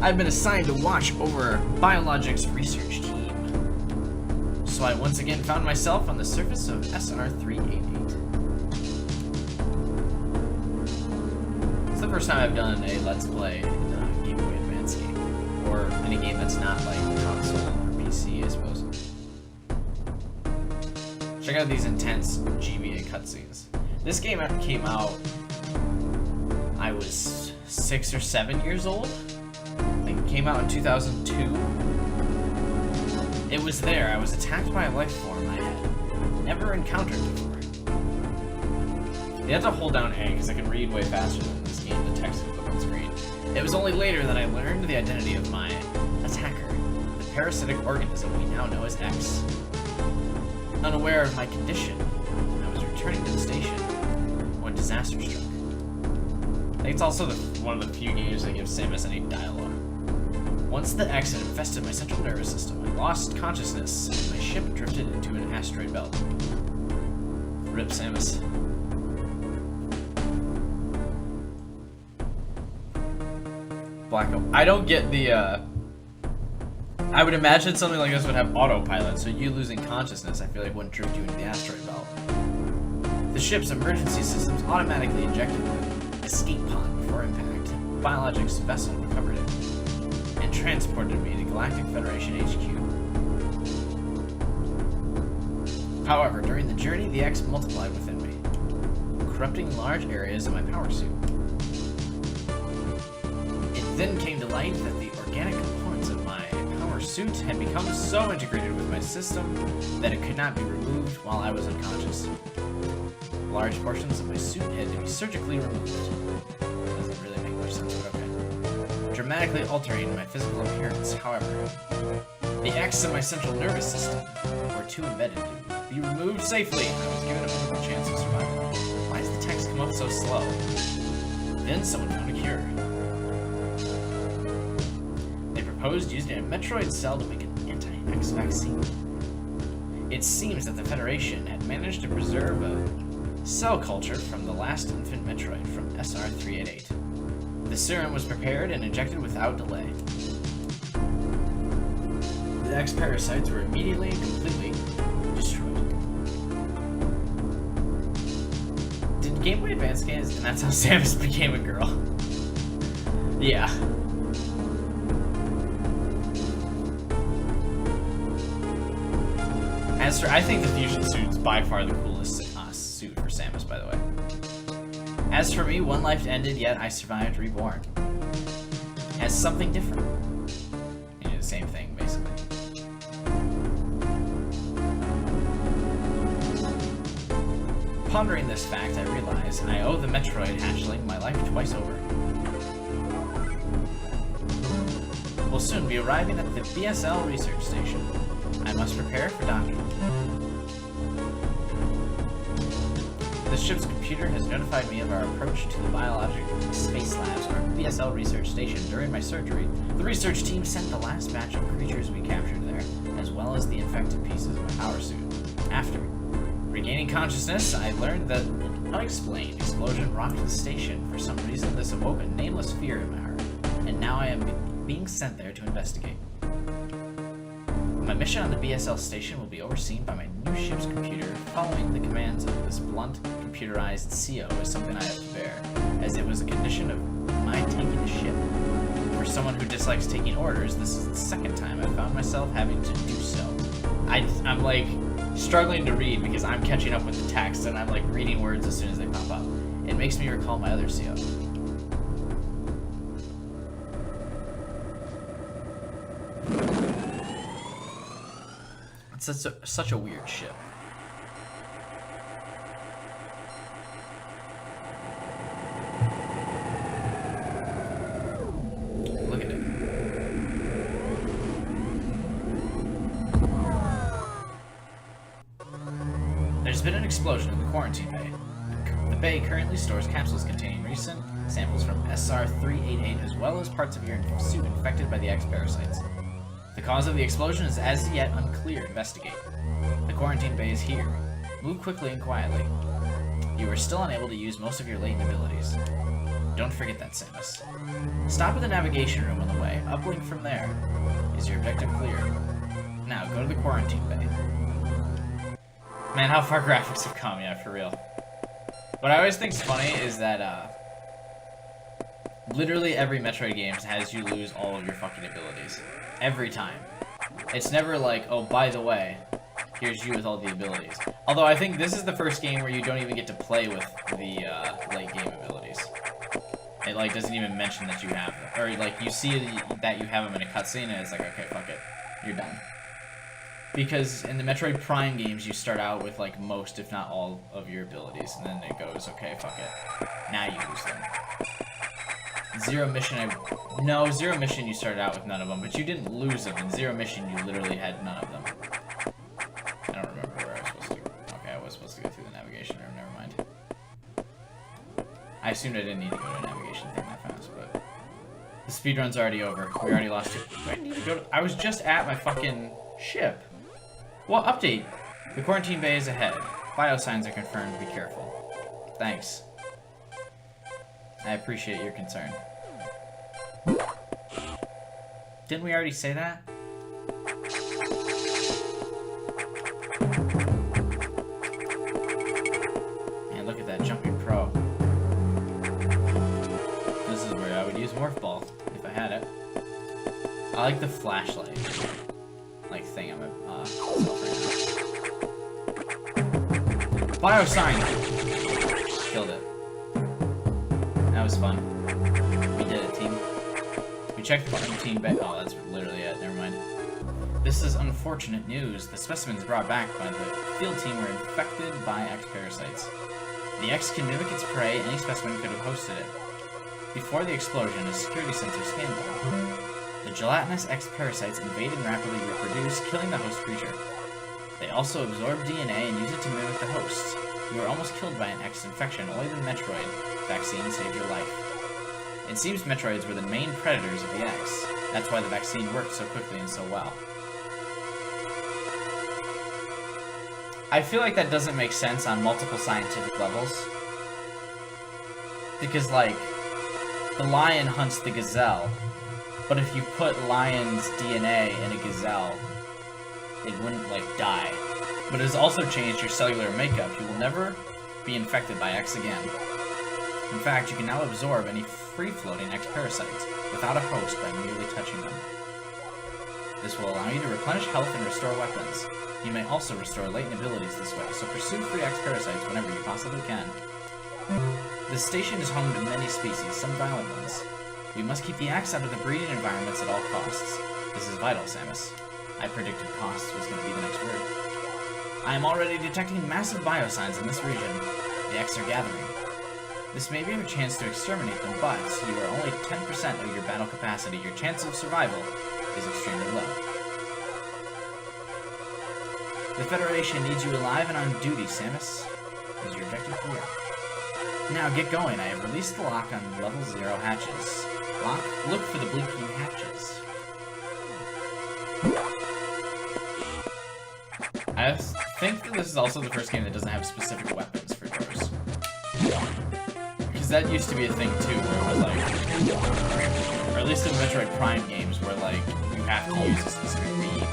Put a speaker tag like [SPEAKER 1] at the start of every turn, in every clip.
[SPEAKER 1] I've been assigned to watch over Biologics research team. So I once again found myself on the surface of SR-388. It's the first time I've done a Let's Play in a Gameboy Advance game. Or any game that's not like console or PC, I suppose. Check out these intense GBA cutscenes. This game came out, I was 6 or 7 years old. I think it came out in 2002. It was there. I was attacked by a life form I had never encountered before. You have to hold down A because I can read way faster than this game, the text is up on screen. It was only later that I learned the identity of my attacker, the parasitic organism we now know as X. Unaware of my condition, I was returning to the station when disaster struck. I think it's also one of the few games that gives Samus any dialogue. Once the X had infested my central nervous system, I lost consciousness and my ship drifted into an asteroid belt. Rip Samus. Black Ops. I don't get the, I would imagine something like this would have autopilot, so you losing consciousness I feel like wouldn't drift you into the asteroid belt. The ship's emergency systems automatically ejected the escape pod before impact. Biologics vessel recovered it and transported me to Galactic Federation HQ. However, during the journey, the X multiplied within me, corrupting large areas of my power suit. It then came to light that the organic components of my power suit had become so integrated with my system that it could not be removed while I was unconscious. Large portions of my suit had to be surgically removed. Doesn't really make much sense, but okay. Dramatically altering my physical appearance. However, the X in my central nervous system were too embedded to be removed safely. I was given a minimal chance of survival. Why does the text come up so slow? Then someone found a cure. They proposed using a Metroid cell to make an anti-X vaccine. It seems that the Federation had managed to preserve a cell culture from the last infant Metroid from SR-388. The serum was prepared and injected without delay. The X parasites were immediately and completely destroyed. Did Game Boy Advance games, and that's how Samus became a girl. Yeah. As for, I think the fusion suit's by far the coolest suit for Samus, by the way. As for me, one life ended, yet I survived reborn. As something different. You know, the same thing, basically. Pondering this fact, I realize I owe the Metroid hatchling my life twice over. We'll soon be arriving at the BSL research station. I must prepare for docking. The ship's computer has notified me of our approach to the biologic space labs or BSL research station. During my surgery, the research team sent the last batch of creatures we captured there, as well as the infected pieces of my power suit. After regaining consciousness, I learned that an unexplained explosion rocked the station. For some reason, this awoke a nameless fear in my heart, and now I am being sent there to investigate. My mission on the BSL station will be overseen by my new ship's computer. Following the commands of this blunt, computerized CO is something I have to bear, as it was a condition of my taking the ship. For someone who dislikes taking orders, this is the second time I've found myself having to do so. I'm like struggling to read because I'm catching up with the text and I'm like reading words as soon as they pop up. It makes me recall my other CO. It's such a weird ship. Look at it. There's been an explosion in the quarantine bay. The bay currently stores capsules containing recent samples from SR-388 as well as parts of your suit infected by the X parasites. The cause of the explosion is as yet unclear. Investigate. The quarantine bay is here. Move quickly and quietly. You are still unable to use most of your latent abilities. Don't forget that, Samus. Stop at the navigation room on the way. Uplink from there. Is your objective clear? Now, go to the quarantine bay. Man, how far graphics have come, yeah, for real. What I always think's funny is that, literally every Metroid game has you lose all of your fucking abilities. Every time. It's never like, oh, by the way, here's you with all the abilities. Although I think this is the first game where you don't even get to play with the, late game abilities. It, like, doesn't even mention that you have them. Or, like, you see that you have them in a cutscene, and it's like, okay, fuck it. You're done. Because in the Metroid Prime games, you start out with, like, most, if not all, of your abilities. And then it goes, okay, fuck it. Now you lose them. Zero Mission, no, Zero Mission you started out with none of them, but you didn't lose them. In Zero Mission, you literally had none of them. I don't remember where I was supposed to... Okay, I was supposed to go through the navigation room, never mind. I assumed I didn't need to go to a navigation thing that fast, but... The speedrun's already over. We already lost it. Do I need to go to... I was just at my fucking ship. Well, update. The quarantine bay is ahead. Biosigns are confirmed. Be careful. Thanks. I appreciate your concern. Didn't we already say that? Man, look at that jumping pro. This is where I would use Morph Ball if I had it. I like the flashlight, like, thing on my self right now. Biosign! Killed it. That was fun. We did it, team. We checked the quarantine bay. Oh, that's literally it. Never mind. This is unfortunate news. The specimens brought back by the field team were infected by X parasites. The X can mimic its prey. Any specimen could have hosted it. Before the explosion, a security sensor scanned them. The gelatinous X parasites invade and rapidly reproduce, killing the host creature. They also absorb DNA and use it to mimic the hosts. You were almost killed by an X infection. Only the Metroid vaccine saved your life. It seems Metroids were the main predators of the X. That's why the vaccine worked so quickly and so well. I feel like that doesn't make sense on multiple scientific levels. Because, like, the lion hunts the gazelle, but if you put lion's DNA in a gazelle, it wouldn't, like, die. But it has also changed your cellular makeup. You will never be infected by X again. In fact, you can now absorb any free-floating X parasites without a host by merely touching them. This will allow you to replenish health and restore weapons. You may also restore latent abilities this way, so pursue free X parasites whenever you possibly can. This station is home to many species, some violent ones. We must keep the X out of the breeding environments at all costs. This is vital, Samus. I predicted costs was going to be the next word. I am already detecting massive biosigns in this region. The X are gathering. This may be your chance to exterminate them, but you are only 10% of your battle capacity. Your chance of survival is extremely low. The Federation needs you alive and on duty, Samus. Is your objective clear? Now get going. I have released the lock on level 0 hatches. Look for the blinking hatches. I think that this is also the first game that doesn't have specific weapons for doors. Because that used to be a thing too, where it was like, or at least in Metroid Prime games, where like, you have to use a specific beam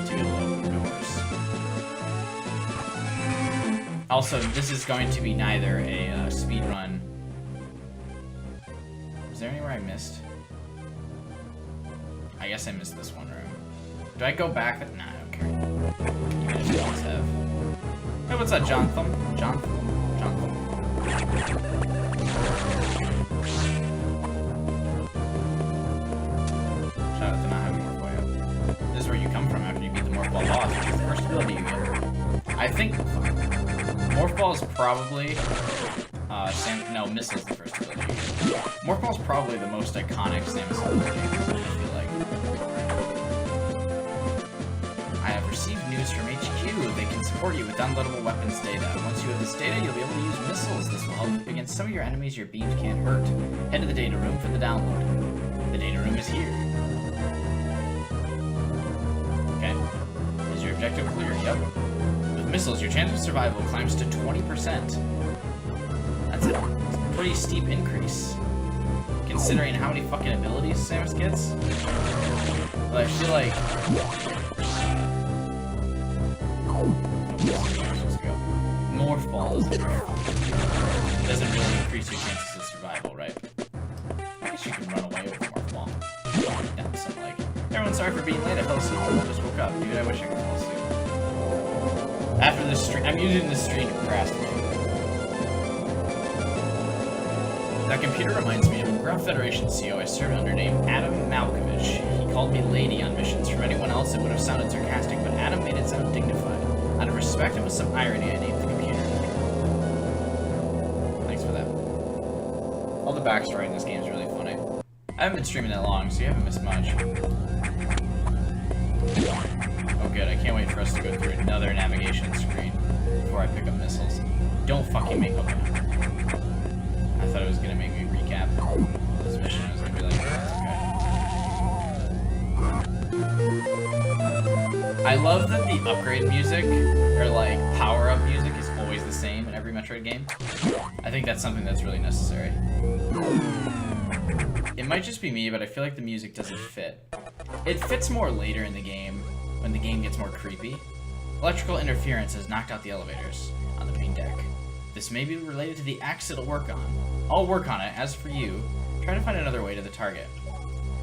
[SPEAKER 1] to be able to open doors. Also, this is going to be neither a speedrun. Is there anywhere I missed? I guess I missed this one room. Do I go back? Nah, I don't care. You guys always have. Hey, what's up, Jonathan? Jonathan? Shout out to not having Morph Ball. This is where you come from after you beat the Morph Ball boss. It's the first ability you get. I think Morph Ball is probably no, Missile's the first ability. Morph Ball is probably the most iconic Samus ability, I feel like. I have received news from HQ. They can support you with downloadable weapons data. Once you have this data, you'll be able to use missiles. This will help against some of your enemies your beams can't hurt. Head to the data room for the download. The data room is here. Okay. Is your objective clear? Yep. With missiles, your chance of survival climbs to 20%. That's a pretty steep increase. considering how many fucking abilities Samus gets. But I feel like... Morph Ball doesn't really increase your chances of survival, right? I guess you can run away with Morph Ball. That's some like... Everyone, sorry for being late. I fell asleep. I just woke up. Dude, I wish I could fall asleep. After this stream... I'm using this stream to procrastinate. That computer reminds me of a Grunt Federation CO I served under named Adam Malkovich. He called me lady on missions. From anyone else, it would have sounded sarcastic, but Adam made it sound dignified. Out of respect and with some irony, I named the computer. Thanks for that. All the backstory in this game is really funny. I haven't been streaming that long, so you haven't missed much. Oh good, I can't wait for us to go through another navigation screen before I pick up missiles. Don't fucking make up. I thought it was gonna make me recap this mission. I was gonna be like, that's okay. I love that the upgrade music, or like power-up music, is always the same in every Metroid game. I think that's something that's really necessary. It might just be me, but I feel like the music doesn't fit. It fits more later in the game, when the game gets more creepy. Electrical interference has knocked out the elevators on the main deck. This may be related to the axe it'll work on. I'll work on it. As for you, try to find another way to the target.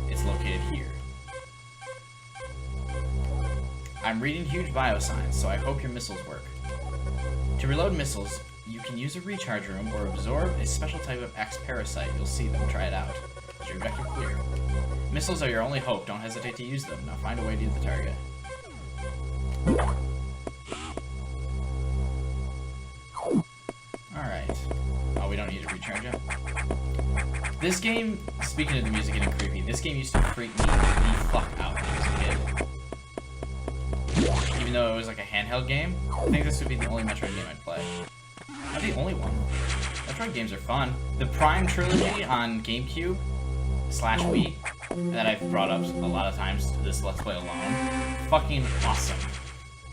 [SPEAKER 1] It's located here. I'm reading huge biosigns, so I hope your missiles work. To reload missiles, you can use a recharge room or absorb a special type of X parasite. You'll see them. Try it out. Is your vector clear? Missiles are your only hope. Don't hesitate to use them. Now find a way to the target. Alright. Oh, we don't need to recharge it. This game, speaking of the music getting creepy, this game used to freak me the fuck out when I was a kid. Even though it was like a handheld game, I think this would be the only Metroid game I'd play. Not the only one. Metroid games are fun. The Prime trilogy on GameCube / Wii that I've brought up a lot of times to this Let's Play alone, fucking awesome.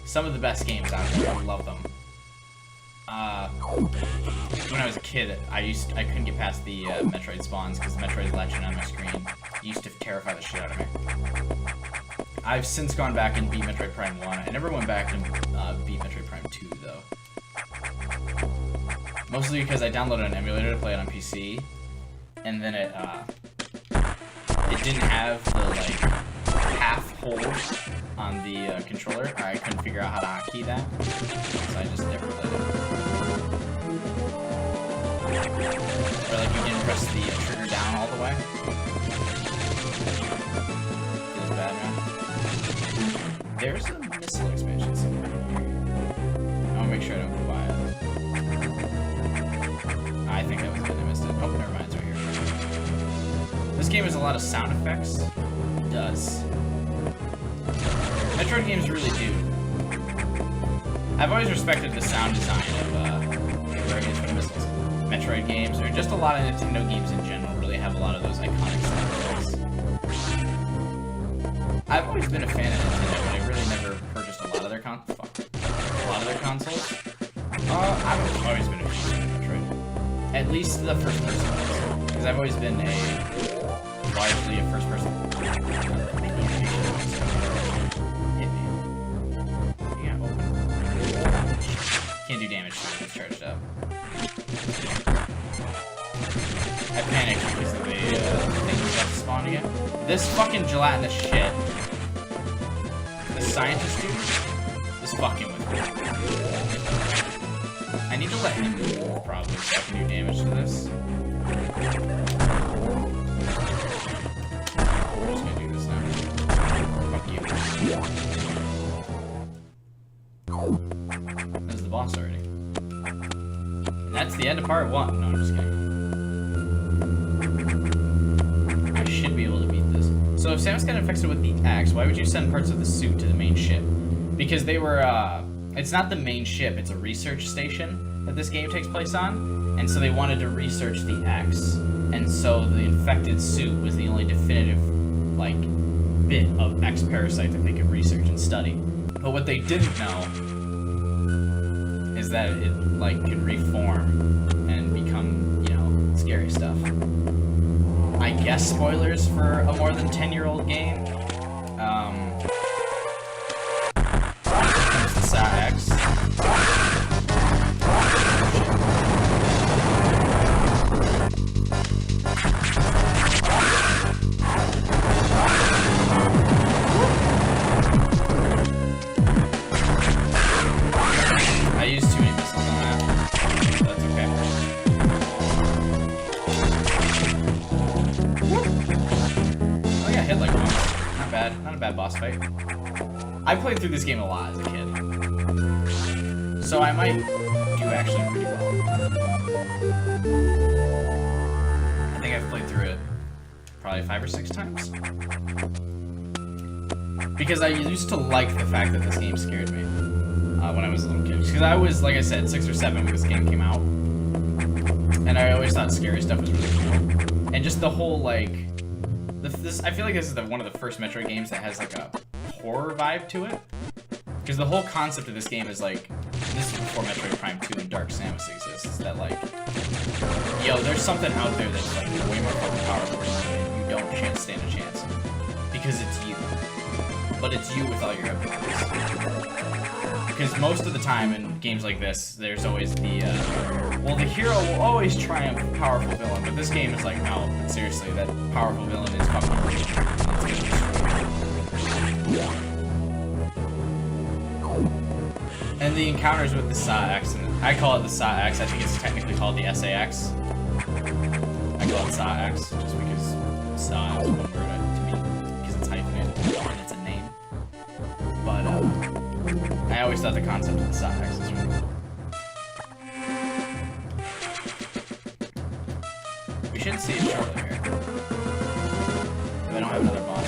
[SPEAKER 1] Some of the best games out there. I love them. When I was a kid, I couldn't get past the Metroid spawns because the Metroid's legend on my screen used to terrify the shit out of me. I've since gone back and beat Metroid Prime 1. I never went back and beat Metroid Prime 2, though. Mostly because I downloaded an emulator to play it on PC, and then it didn't have the, like, half hold on the controller. I couldn't figure out how to hotkey that, so I just never played it. Or, like, you didn't press the trigger down all the way. Feels bad, man. There's a missile expansion somewhere here. I want to make sure I don't go by it. I think that was good. I missed it. Oh, never mind. It's right here. This game has a lot of sound effects. It does. Metroid games really do. I've always respected the sound design of missiles. Metroid games, or just a lot of Nintendo games in general, really have a lot of those iconic sound effects. I've always been a fan of Nintendo, but I really never purchased a lot of their consoles. I've always been a fan of Metroid. At least the first person ones. Because I've always been largely a first person. Yeah, open. Can't do damage to it, it's charged up. I panicked because of the thing was about to spawn again. This fucking gelatinous shit. The scientist dude is fucking with me. I need to let him move, probably, so I can do damage to this. We're just gonna do this now. Fuck you. This is the boss already. And that's the end of part 1. No, I'm just kidding. I should be able to beat this. So if Samus got infected with the axe, why would you send parts of the suit to the main ship? Because they were, it's not the main ship, it's a research station that this game takes place on, and so they wanted to research the axe. And so the infected suit was the only definitive, like, bit of X parasite that they could research and study. But what they didn't know is that it, like, could reform and become, you know, scary stuff. I guess, spoilers for a more than 10-year-old game. Comes to SAX. I used too many missiles on that. That's okay. Oh yeah, hit like once. Not bad. Not a bad boss fight. I played through this game a lot as a kid. So I might do actually pretty well. I think I've played through it probably 5 or 6 times. Because I used to like the fact that this game scared me when I was a little kid. Because I was, like I said, 6 or 7 when this game came out. And I always thought scary stuff was really cool. And just the whole, like... I feel like this is one of the first Metroid games that has, like, a horror vibe to it. Because the whole concept of this game is, like... This is before Metroid Prime 2 and Dark Samus exists. That, like... Yo, there's something out there that's, like, way more fucking powerful than you, and you don't stand a chance. Because it's you. But it's you with all your abilities. Because most of the time in games like this, there's always the, well, the hero will always triumph a powerful villain, but this game is like, no, but seriously, that powerful villain is fucking great. And the encounters with the SAX, and I call it the SAX, I think it's technically called the SAX. I call it SAX, just because SA is one word to me, because it's hyphenated, and it's a name. But, I always thought the concept of the SAX was really cool. We should see it shortly here. If I don't have another boss.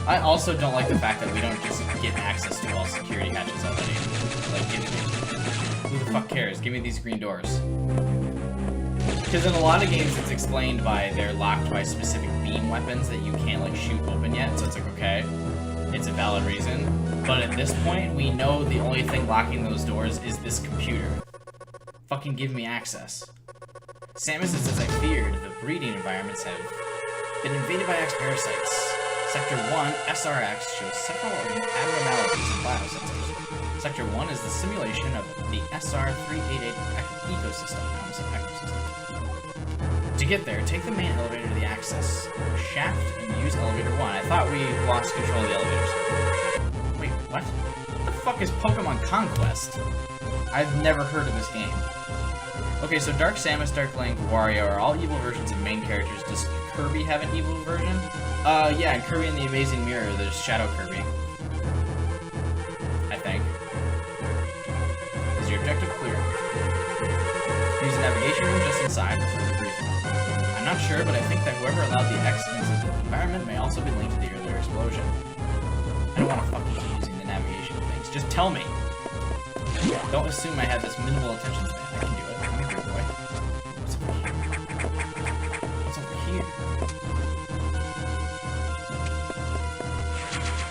[SPEAKER 1] I also don't like the fact that we don't just get access to all security hatches already. Like, who the fuck cares? Give me these green doors. Because in a lot of games, it's explained by they're locked by specific beam weapons that you can't, like, shoot open yet. So it's like, okay, it's a valid reason. But at this point, we know the only thing locking those doors is this computer. Fucking give me access. Samus says, I feared, the breeding environments have been invaded by X parasites. Sector 1, SRX, shows several abnormalities in biosensors. Sector 1 is the simulation of the SR388 ecosystem. To get there, take the main elevator to the access shaft and use elevator 1. I thought we lost control of the elevators. Wait, what? What the fuck is Pokemon Conquest? I've never heard of this game. Okay, so Dark Samus, Dark Link, Wario are all evil versions of main characters. Does Kirby have an evil version? Yeah, in Kirby and the Amazing Mirror, there's Shadow Kirby. I think. Is your objective clear? Use the navigation room just inside for further briefing. I'm not sure, but I think that whoever allowed the X into the environment may also be linked to the earlier explosion. I don't want to fucking keep using the navigation things. Just tell me. Don't assume I have this minimal attention span. I can do it. Come here, boy. What's over here? What's over here?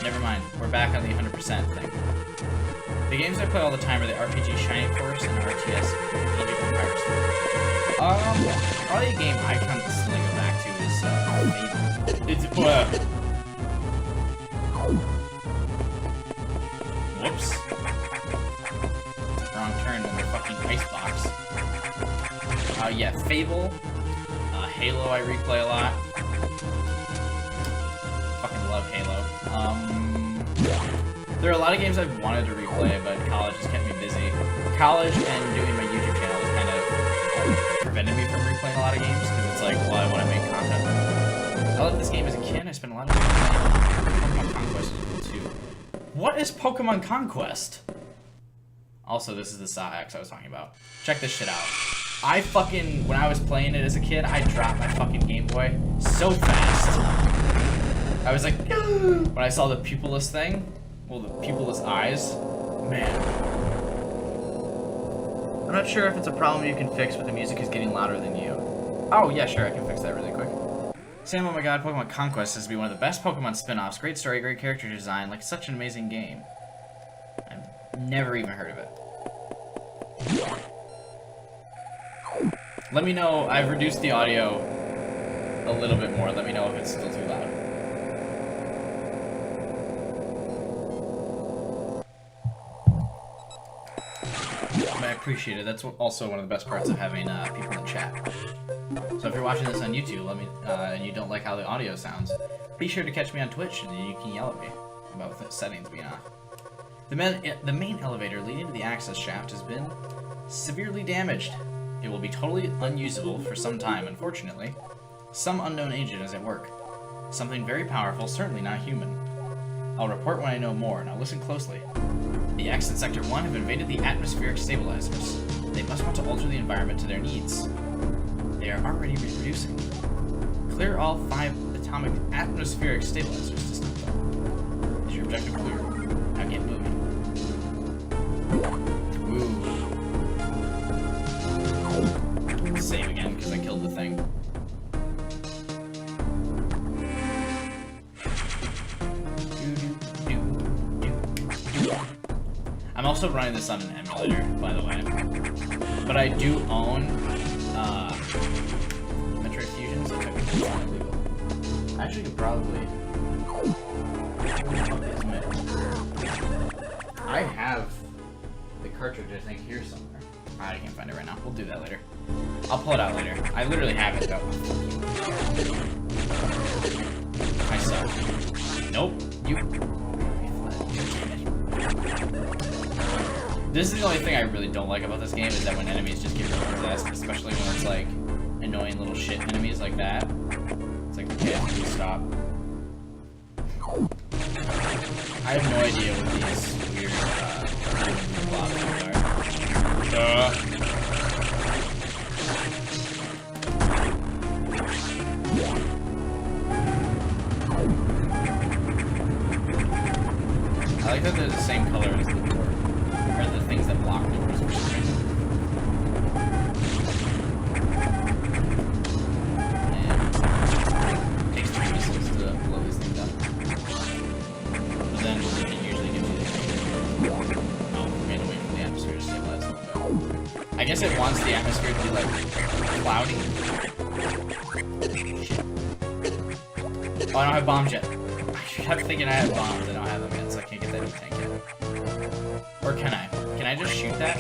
[SPEAKER 1] Never mind. We're back on the 100% thing. The games I play all the time are the RPG Shining Force and RTS Age of Empires 4. Probably a game I constantly go back to is Fable. It's whoops. Wrong turn in the fucking icebox. Yeah, Fable. Halo I replay a lot. Fucking love Halo. There are a lot of games I've wanted to replay, but college has kept me busy. College and doing my YouTube channel has kind of prevented me from replaying a lot of games, because it's like, well, I want to make content. I loved this game as a kid. I spent a lot of time playing Pokemon Conquest was cool too. What is Pokemon Conquest? Also, this is the SAX I was talking about. Check this shit out. I fucking, when I was playing it as a kid, I dropped my fucking Game Boy so fast. I was like, when I saw the pupilless thing, well, the pupilless eyes, man. I'm not sure if it's a problem you can fix, but the music is getting louder than you. Oh, yeah, sure, I can fix that really quick. Sam, oh my god, Pokemon Conquest has to be one of the best Pokemon spin-offs. Great story, great character design, like such an amazing game. I've never even heard of it. Let me know. I've reduced the audio a little bit more. Let me know if it's still too loud. I appreciate it. That's also one of the best parts of having people in chat. So if you're watching this on YouTube, let me and you don't like how the audio sounds, be sure to catch me on Twitch, and you can yell at me about the settings being off. The main elevator leading to the access shaft has been severely damaged. It will be totally unusable for some time, unfortunately. Some unknown agent is at work. Something very powerful, certainly not human. I'll report when I know more. Now listen closely. The X in Sector 1 have invaded the atmospheric stabilizers. They must want to alter the environment to their needs. They are already reproducing. Clear all 5 atomic atmospheric stabilizers to stop them. Is your objective clear? Now get moving. Ooh. Save again, because I killed the thing. I'm also running this on an emulator, by the way. But I do own Metroid Fusion, so technically it's not illegal. I actually could probably... I have the cartridge, I think, here somewhere. I can't find it right now. We'll do that later. I'll pull it out later. I literally have it, though. I suck. Nope. You... This is the only thing I really don't like about this game, is that when enemies just get really possessed, especially when it's like annoying little shit enemies like that. It's like, okay, please stop. I have no idea what these weird blobs are. I like that they're the same color as the door. Or the things that block doors for some reason. And it takes 3 missiles to blow these things up. But then it usually gives you the oh, we had to wait for the atmosphere to stabilize a little bit. I guess it wants the atmosphere to be like cloudy. Shit. Oh, I don't have bombs yet. I kept thinking I had bombs. I don't have them yet, so I can't get that new tank yet. Or can I? Can I just shoot that?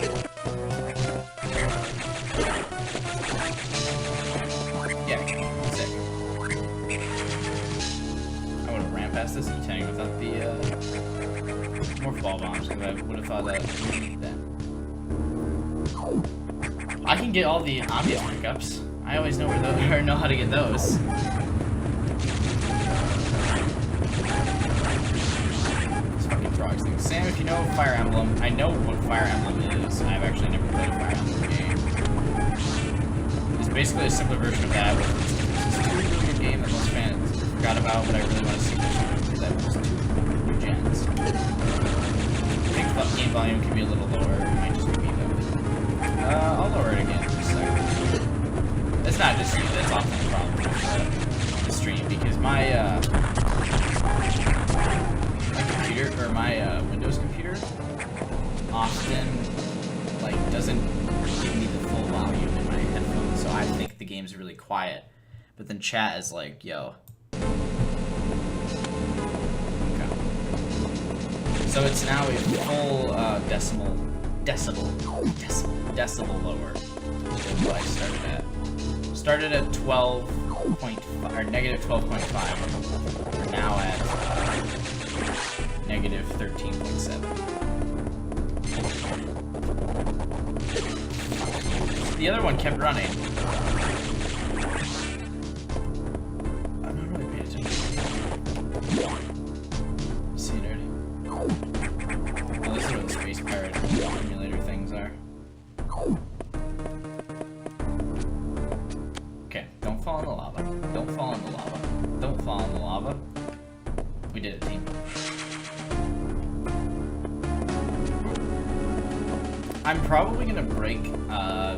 [SPEAKER 1] Yeah, sick. I would have ran past this tank without the morph ball bombs, because I would have thought that we need that. I can get all the obvious pickups. I always know where those, or know how to get those. Sam, if you know Fire Emblem, I know what Fire Emblem is. I've actually never played a Fire Emblem game. It's basically a simpler version of that. It's a really good game that most fans forgot about, but I really want to see because that was 2 new gens. I think the game volume can be a little lower. It might just be me though. I'll lower it again for a second. That's not just you, that's often the problem with the stream, because my computer, or my Windows computer, often like doesn't give me the full volume in my headphones, so I think the game's really quiet, but then chat is like, yo. Okay. So it's now a full decibel lower than what I started at. Started at 12.5 or negative 12.5. We're now at negative 13.7. The other one kept running. I'm not really paying attention. See it already? Oh, this is where the Space Pirate emulator things are. Okay, don't fall in the lava. Don't fall in the lava. Don't fall in the lava. We did it, team. I'm probably going to break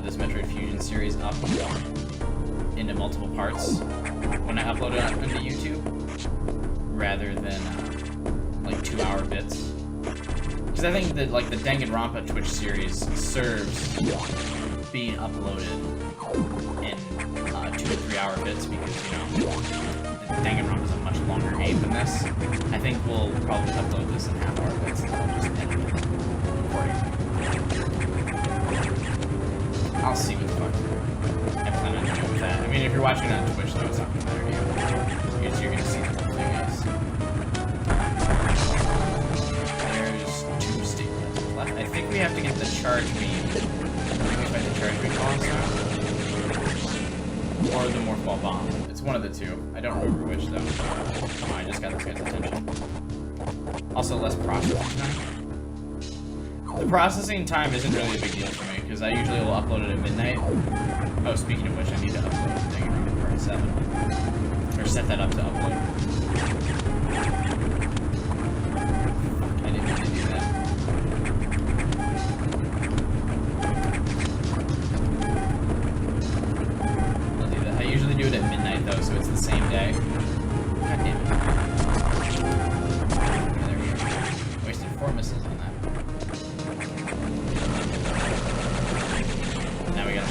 [SPEAKER 1] this Metroid Fusion series up into multiple parts when I upload it onto YouTube, rather than like 2-hour bits. Because I think that like the Danganronpa Twitch series serves being uploaded 3-hour bits because, you know, Danganronpa is a much longer game than this. I think we'll probably upload this in half-hour bits and I'll just edit it. Recording. I'll see what the fuck I plan on doing with that. I mean, if you're watching on Twitch, though, it's not going to matter to you. You're going to see the whole thing is. There's 2 statements left. I think we have to get the charge beam. I think we find the charge beam boss now. Or the morph ball bomb. It's one of the two. I don't remember which, though. Oh, I just got this guy's attention. Also, less processing time. The processing time isn't really a big deal for me, because I usually will upload it at midnight. Oh, speaking of which, I need to upload Danganronpa Part 7. Or set that up to upload. I didn't mean to do that. I'll do that. I usually do it at midnight, though, so it's the same day. God damn it. Okay, there we go. Wasted 4 missiles on that. Now we got a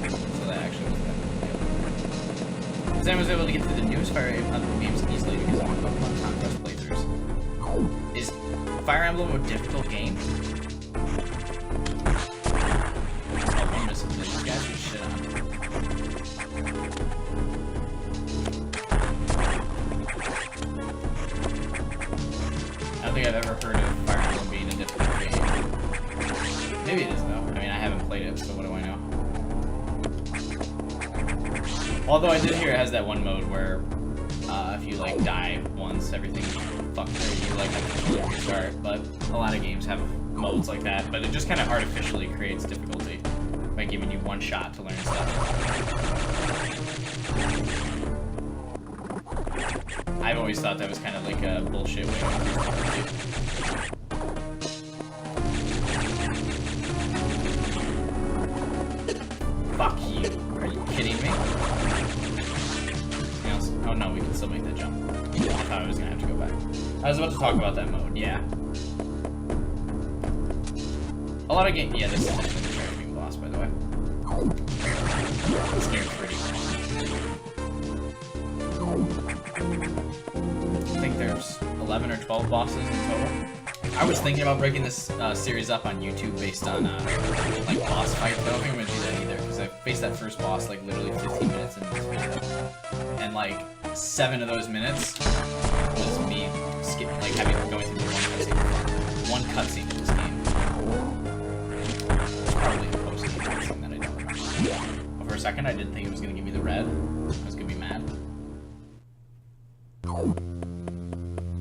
[SPEAKER 1] so that actually was better. Zen was able to get through the newest Fire Emblem games easily because of one Pokemon Conquest playthroughs. Is Fire Emblem a difficult game? Oh, 1 missile. These guys get shit on. I don't think I've ever heard of Fire Emblem being a difficult game. Maybe it is, though. I mean, I haven't played it, so what do I know? Although I did hear it has that one mode where if you, like, die once, everything fucked or you, like, have to completely restart. But a lot of games have modes like that, but it just kind of artificially creates difficulty by giving you 1 shot to learn stuff. I've always thought that was kind of like a bullshit way to increase difficulty. Fuck you. Are you kidding me? Oh no, we can still make that jump. I thought I was gonna have to go back. I was about to talk about that mode, yeah. A lot of games. Yeah, this is the charge beam boss, by the way. This game's pretty cool. I think there's 11 or 12 bosses in total. I was thinking about breaking this series up on YouTube based on like boss fights, but I don't think I'm gonna do that either because I faced that first boss like literally 15 minutes into this video, and like 7 of those minutes was me skipping, like going through the one cutscene in this game. It's probably a post-game cutscene that I don't remember. But for a second, I didn't think it was gonna give me the red. I was gonna be mad.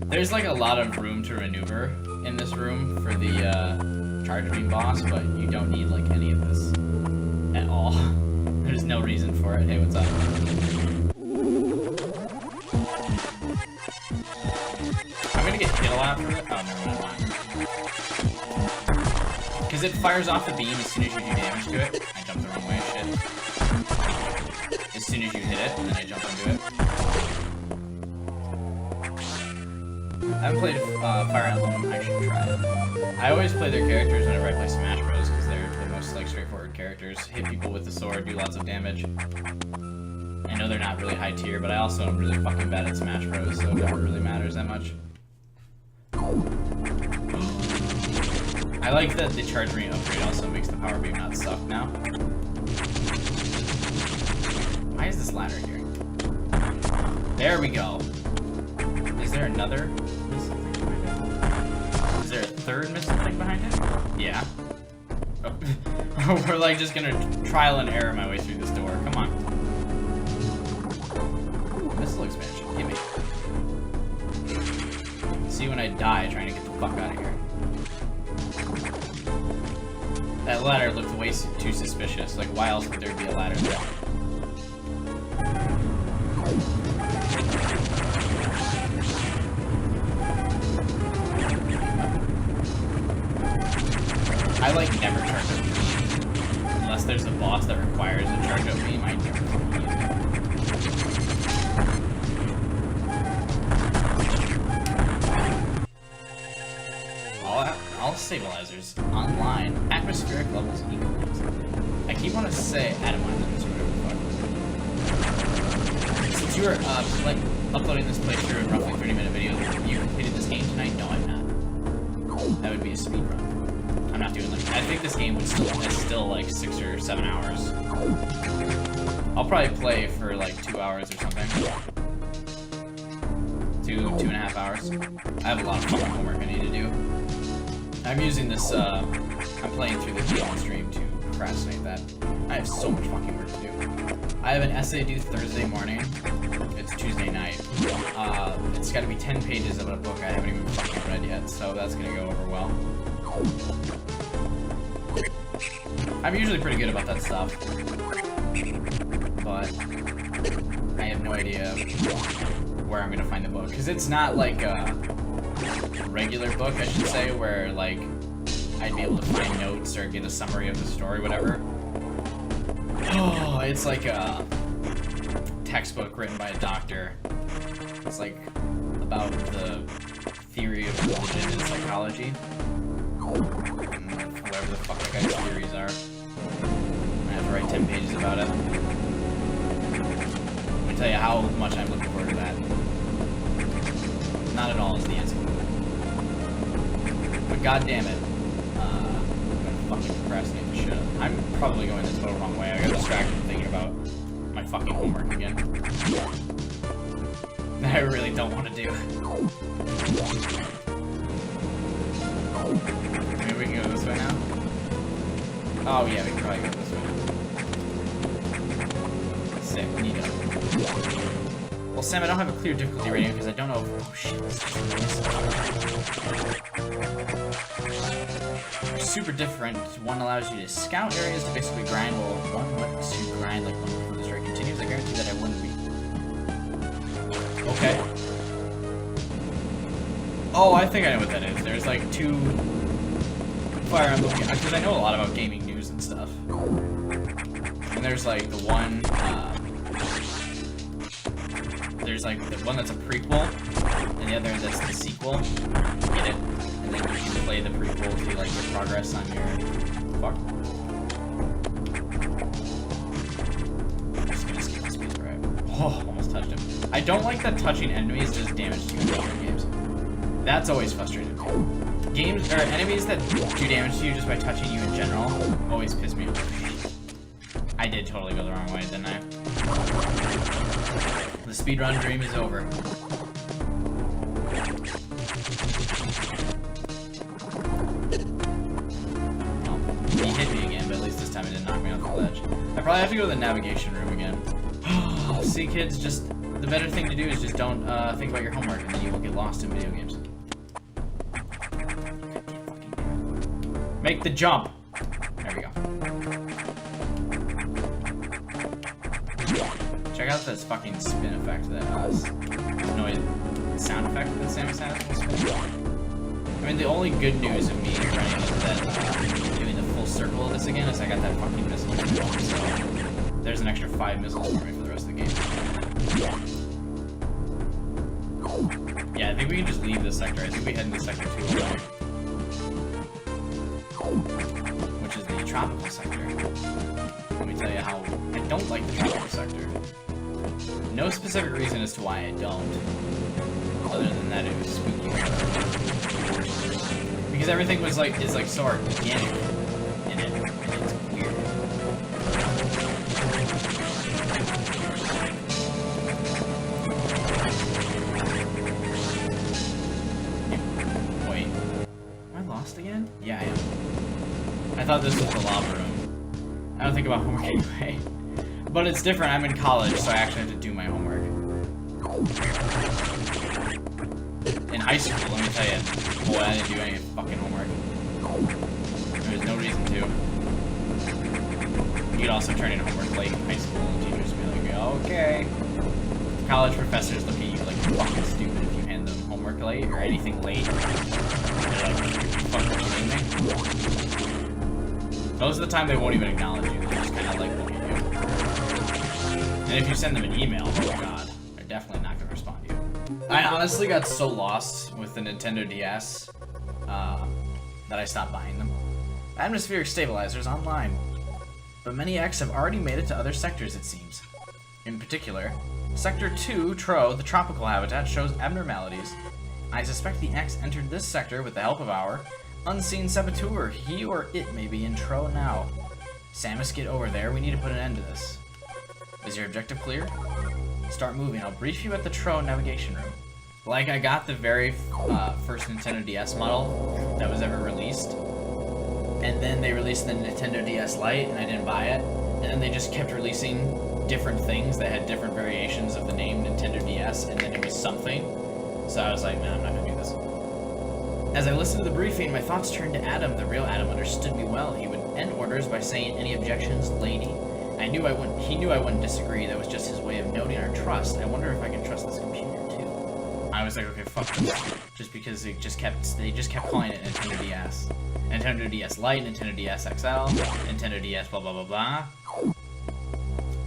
[SPEAKER 1] There's like a lot of room to maneuver in this room for the charge beam boss, but you don't need like any of this at all. There's no reason for it. Hey, what's up? I'm gonna get hit a lot for it. Oh, never mind. Because it fires off the beam as soon as you do damage to it. I jumped the wrong way, shit. As soon as you hit it, and then I jump into it. I haven't played Fire Emblem, I should try it. I always play their characters whenever I play Smash Bros. Because they're the most like straightforward characters. Hit people with the sword, do lots of damage. I know they're not really high tier, but I also am really fucking bad at Smash Bros. So it never really matters that much. I like that the charge beam upgrade also makes the power beam not suck now. Why is this ladder here? There we go. Is there another missile thing behind it? Is there a third missile thing behind it? Yeah. Oh. We're like just gonna trial and error my way through this door. Come on. Missile expansion. Gimme. See when I die trying to get the fuck out of here. That ladder looked way too suspicious. Like, why else would there be a ladder there? I like never charge up beam. Unless there's a boss that requires a charge up beam, I never fucking use it. All stabilizers online, atmospheric levels equal. I keep wanting to say atomizers or whatever the fuck. you were like uploading this playthrough in roughly 30-minute videos, you completed this game tonight? No, I'm not. That would be a speedrun. I'm not doing like. I think this game would still like 6 or 7 hours. I'll probably play for like 2 hours or something. 2.5 hours. I have a lot of fucking homework I need to do. I'm using this. I'm playing through the game on stream to procrastinate that. I have so much fucking work to do. I have an essay due Thursday morning. It's Tuesday night. It's got to be 10 pages of a book I haven't even fucking read yet, so that's gonna go over well. I'm usually pretty good about that stuff, but I have no idea where I'm gonna find the book, because it's not like a regular book, I should say, where like I'd be able to find notes or get a summary of the story, whatever. Oh, it's like a textbook written by a doctor. It's like about the theory of religion and psychology. Whatever the fuck that guy's theories are. I have to write 10 pages about it. Let me tell you how much I'm looking forward to that. Not at all is the answer. But god damn it. I'm gonna fucking procrastinate the shit. I'm probably going the total wrong way. I got distracted thinking about my fucking homework again. That I really don't want to do. Maybe we can go this way now? Oh yeah, we can probably go this way. Sick, neato. Well, Sam, I don't have a clear difficulty rating because I don't know if... Oh shit, this is super different. One allows you to scout areas to basically grind, while one lets you grind like one before the story continues. I guarantee that I wouldn't be. Okay. Oh, I think I know what that is. There's like two Fire Emblem, because I know a lot about gaming news and stuff. And there's like the one, there's like the one that's a prequel, and the other that's the sequel. Get it? And then you can play the prequel to like your progress on your... Fuck. I'm just gonna skip this piece, right? Oh, almost touched him. I don't like that touching enemies does damage to you in video games. That's always frustrating. Games, or enemies that do damage to you just by touching you in general, always piss me off. I did totally go the wrong way, didn't I? The speedrun dream is over. Oh, he hit me again, but at least this time it didn't knock me off the ledge. I probably have to go to the navigation room again. See, kids, just the better thing to do is just don't think about your homework, and then you won't get lost in video games. Make the jump. There we go. Check out this fucking spin effect that noise sound effect that Samus has. I mean, the only good news of me running into that, doing the full circle of this again, is I got that fucking missile. So there's an extra 5 missiles for me for the rest of the game. Yeah, I think we can just leave this sector. I think we head into sector 2 already. Which is the tropical sector. Let me tell you how I don't like the tropical sector. No specific reason as to why I don't. Other than that it was spooky. Because everything was like, is like so organic in it, and it's weird. Wait. Am I lost again? Yeah, I am. I thought this was the lava room. I don't think about homework anyway. But it's different, I'm in college, so I actually have to do my homework. In high school, let me tell you, boy, I didn't do any fucking homework. There's no reason to. You could also turn in homework late in high school, and teachers would be like, okay. College professors look at you like you're fucking stupid if you hand them homework late, or anything late. They're like, fucking kidding me? Most of the time, they won't even acknowledge you. They just kind of like look at you. And if you send them an email, oh god, they're definitely not going to respond to you. I honestly got so lost with the Nintendo DS that I stopped buying them. Atmospheric stabilizers online. But many X have already made it to other sectors, it seems. In particular, Sector 2, Tro, the tropical habitat, shows abnormalities. I suspect the X entered this sector with the help of our unseen saboteur. He or it may be in Tro now. Samus, get over there. We need to put an end to this. Is your objective clear? Start moving. I'll brief you at the Tro navigation room. Like, I got the very first Nintendo DS model that was ever released. And then they released the Nintendo DS Lite, and I didn't buy it. And then they just kept releasing different things that had different variations of the name Nintendo DS, and then it was something. So I was like, man, I'm not gonna do this. As I listened to the briefing, my thoughts turned to Adam. The real Adam understood me well. He would end orders by saying, "Any objections, lady?" He knew I wouldn't disagree. That was just his way of noting our trust. I wonder if I can trust this computer too. I was like, okay, fuck this. Just because they just kept calling it Nintendo DS. Nintendo DS Lite, Nintendo DS XL, Nintendo DS blah blah blah blah.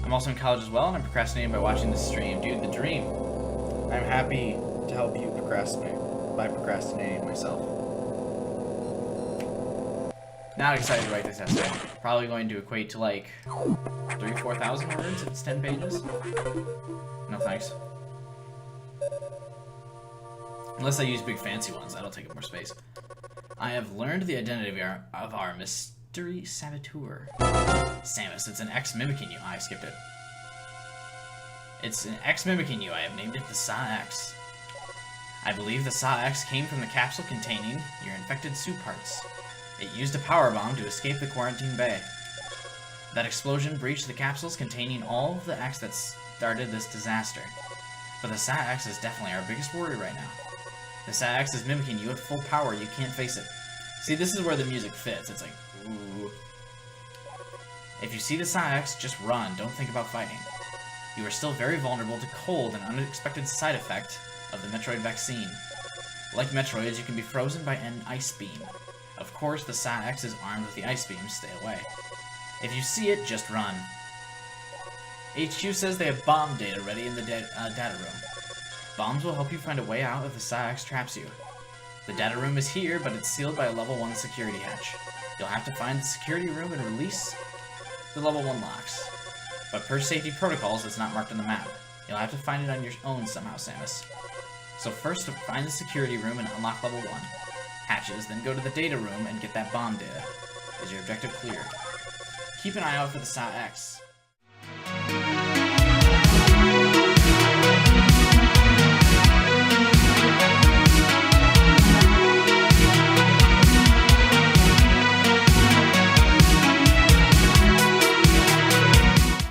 [SPEAKER 1] I'm also in college as well, and I'm procrastinating by watching this stream. Dude, the dream. I'm happy to help you procrastinate by procrastinating myself. Not excited to write this essay. Probably going to equate to like 3,000-4,000 words if it's 10 pages. No thanks. Unless I use big fancy ones, that'll take up more space. I have learned the identity of our mystery saboteur. Samus, it's an X mimicking you. I skipped it. It's an X mimicking you. I have named it the Sa-X. I believe the Sa-X came from the capsule containing your infected suit parts. It used a power bomb to escape the quarantine bay. That explosion breached the capsules containing all of the X that started this disaster. But the Sa-X is definitely our biggest worry right now. The Sa-X is mimicking you at full power. You can't face it. See, this is where the music fits. It's like, ooh. If you see the Sa-X, just run. Don't think about fighting. You are still very vulnerable to cold, an unexpected side effect of the Metroid vaccine. Like Metroids, you can be frozen by an ice beam. Of course, the Sa-X is armed with the ice beam. Stay away. If you see it, just run. HQ says they have bomb data ready in the data room. Bombs will help you find a way out if the Sa-X traps you. The data room is here, but it's sealed by a level 1 security hatch. You'll have to find the security room and release the level 1 locks. But per safety protocols, it's not marked on the map. You'll have to find it on your own somehow, Samus. So first, find the security room and unlock level 1 hatches, then go to the data room and get that bomb data. Is your objective clear? Keep an eye out for the Sa-X.